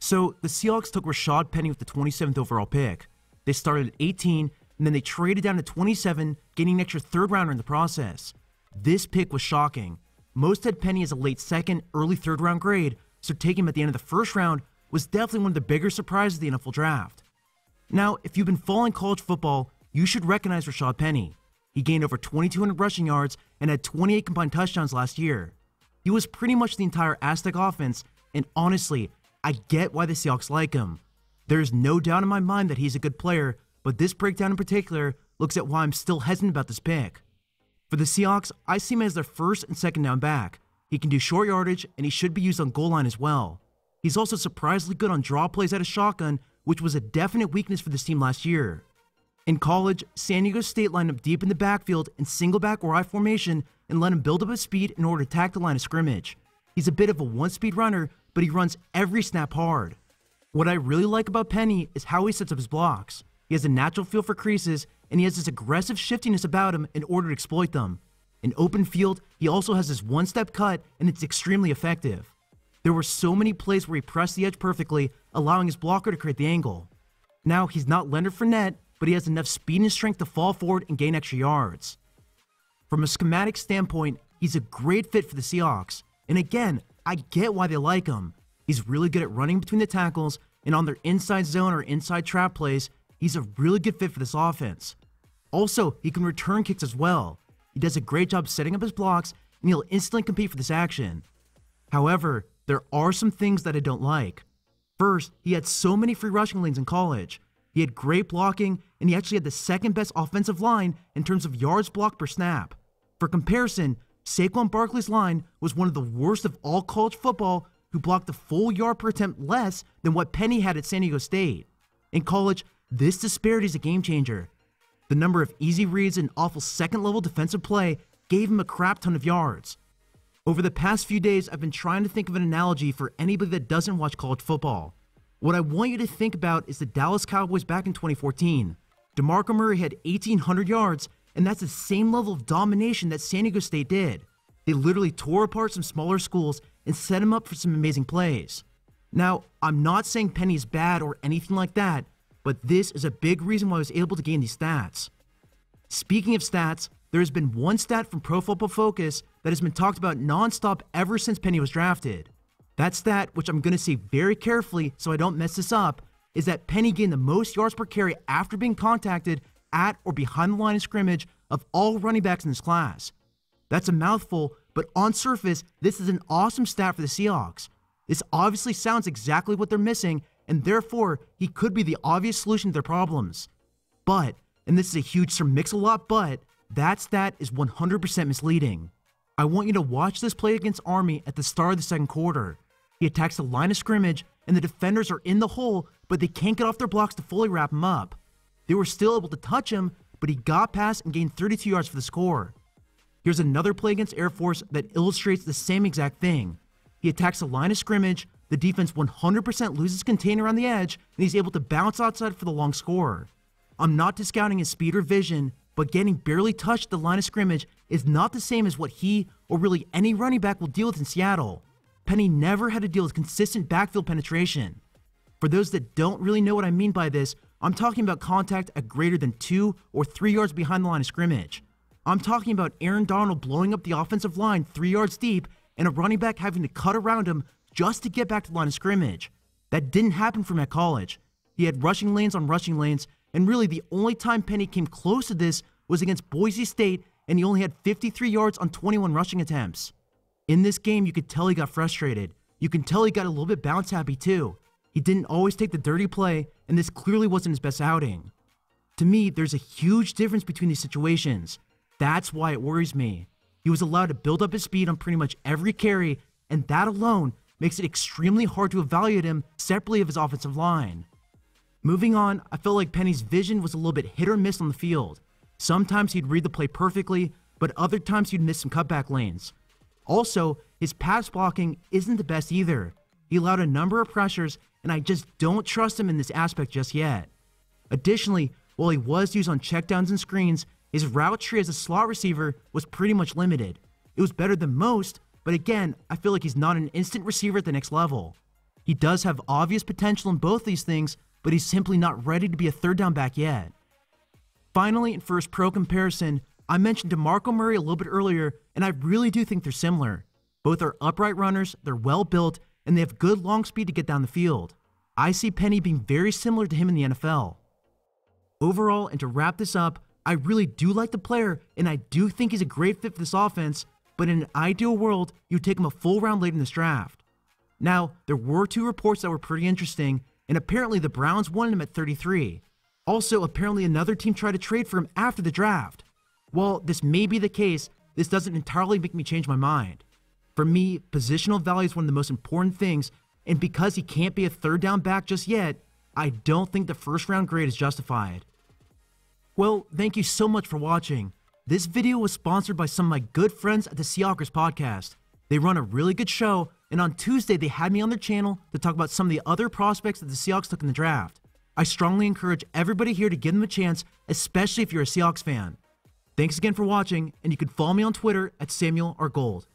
So the Seahawks took Rashaad Penny with the 27th overall pick. They started at 18, and then they traded down to 27, gaining an extra third rounder in the process. This pick was shocking. Most had Penny as a late second, early third round grade, so taking him at the end of the first round was definitely one of the bigger surprises of the NFL draft. Now, if you've been following college football, you should recognize Rashaad Penny. He gained over 2,200 rushing yards and had 28 combined touchdowns last year. He was pretty much the entire Aztec offense, and honestly, I get why the Seahawks like him. There's no doubt in my mind that he's a good player, but this breakdown in particular looks at why I'm still hesitant about this pick. For the Seahawks, I see him as their first and second down back. He can do short yardage, and he should be used on goal line as well. He's also surprisingly good on draw plays out of shotgun, which was a definite weakness for this team last year. In college, San Diego State lined up deep in the backfield in single back or I formation and let him build up his speed in order to attack the line of scrimmage. He's a bit of a one-speed runner, but he runs every snap hard. What I really like about Penny is how he sets up his blocks. He has a natural feel for creases, and he has this aggressive shiftiness about him in order to exploit them. In open field, he also has this one-step cut, and it's extremely effective. There were so many plays where he pressed the edge perfectly, allowing his blocker to create the angle. Now, he's not Leonard Fournette, but he has enough speed and strength to fall forward and gain extra yards. From a schematic standpoint, he's a great fit for the Seahawks. And again, I get why they like him. He's really good at running between the tackles, and on their inside zone or inside trap plays, he's a really good fit for this offense. Also, he can return kicks as well. He does a great job setting up his blocks, and he'll instantly compete for this action. However, there are some things that I don't like. First, he had so many free rushing lanes in college. He had great blocking, and he actually had the second best offensive line in terms of yards blocked per snap. For comparison, Saquon Barkley's line was one of the worst of all college football, who blocked a full yard per attempt less than what Penny had at San Diego State. In college, this disparity is a game changer. The number of easy reads and awful second-level defensive play gave him a crap ton of yards. Over the past few days, I've been trying to think of an analogy for anybody that doesn't watch college football. What I want you to think about is the Dallas Cowboys back in 2014. DeMarco Murray had 1,800 yards, and that's the same level of domination that San Diego State did. They literally tore apart some smaller schools and set him up for some amazing plays. Now, I'm not saying Penny's bad or anything like that, but this is a big reason why I was able to gain these stats. Speaking of stats, there has been one stat from Pro Football Focus that has been talked about nonstop ever since Penny was drafted. That stat, which I'm going to say very carefully so I don't mess this up, is that Penny gained the most yards per carry after being contacted at or behind the line of scrimmage of all running backs in this class. That's a mouthful, but on surface, this is an awesome stat for the Seahawks. This obviously sounds exactly what they're missing, and therefore, he could be the obvious solution to their problems. But, and this is a huge Sir Mix-a-Lot but, that stat is 100% misleading. I want you to watch this play against Army at the start of the second quarter. He attacks the line of scrimmage, and the defenders are in the hole, but they can't get off their blocks to fully wrap him up. They were still able to touch him, but he got past and gained 32 yards for the score. Here's another play against Air Force that illustrates the same exact thing. He attacks the line of scrimmage, the defense 100% loses container on the edge, and he's able to bounce outside for the long score. I'm not discounting his speed or vision, but getting barely touched at the line of scrimmage is not the same as what he, or really any running back, will deal with in Seattle. Penny never had to deal with consistent backfield penetration. For those that don't really know what I mean by this, I'm talking about contact at greater than 2 or 3 yards behind the line of scrimmage. I'm talking about Aaron Donald blowing up the offensive line 3 yards deep and a running back having to cut around him just to get back to the line of scrimmage. That didn't happen for him at college. He had rushing lanes on rushing lanes, and really the only time Penny came close to this was against Boise State, and he only had 53 yards on 21 rushing attempts. In this game, you could tell he got frustrated. You can tell he got a little bit bounce happy too. He didn't always take the dirty play, and this clearly wasn't his best outing. To me, there's a huge difference between these situations. That's why it worries me. He was allowed to build up his speed on pretty much every carry, and that alone makes it extremely hard to evaluate him separately of his offensive line. Moving on, I felt like Penny's vision was a little bit hit or miss on the field. Sometimes he'd read the play perfectly, but other times he'd miss some cutback lanes. Also, his pass blocking isn't the best either. He allowed a number of pressures, and I just don't trust him in this aspect just yet. Additionally, while he was used on checkdowns and screens, his route tree as a slot receiver was pretty much limited. It was better than most, but again, I feel like he's not an instant receiver at the next level. He does have obvious potential in both these things, but he's simply not ready to be a third down back yet. Finally, in first pro comparison, I mentioned DeMarco Murray a little bit earlier, and I really do think they're similar. Both are upright runners, they're well built, and they have good long speed to get down the field. I see Penny being very similar to him in the NFL. Overall, and to wrap this up, I really do like the player, and I do think he's a great fit for this offense, but in an ideal world, you'd take him a full round late in this draft. Now, there were 2 reports that were pretty interesting, and apparently the Browns wanted him at 33. Also, apparently another team tried to trade for him after the draft. While this may be the case, this doesn't entirely make me change my mind. For me, positional value is one of the most important things, and because he can't be a third down back just yet, I don't think the first round grade is justified. Well, thank you so much for watching. This video was sponsored by some of my good friends at the Seahawks podcast. They run a really good show, and on Tuesday they had me on their channel to talk about some of the other prospects that the Seahawks took in the draft. I strongly encourage everybody here to give them a chance, especially if you're a Seahawks fan. Thanks again for watching, and you can follow me on Twitter at Samuel R. Gold.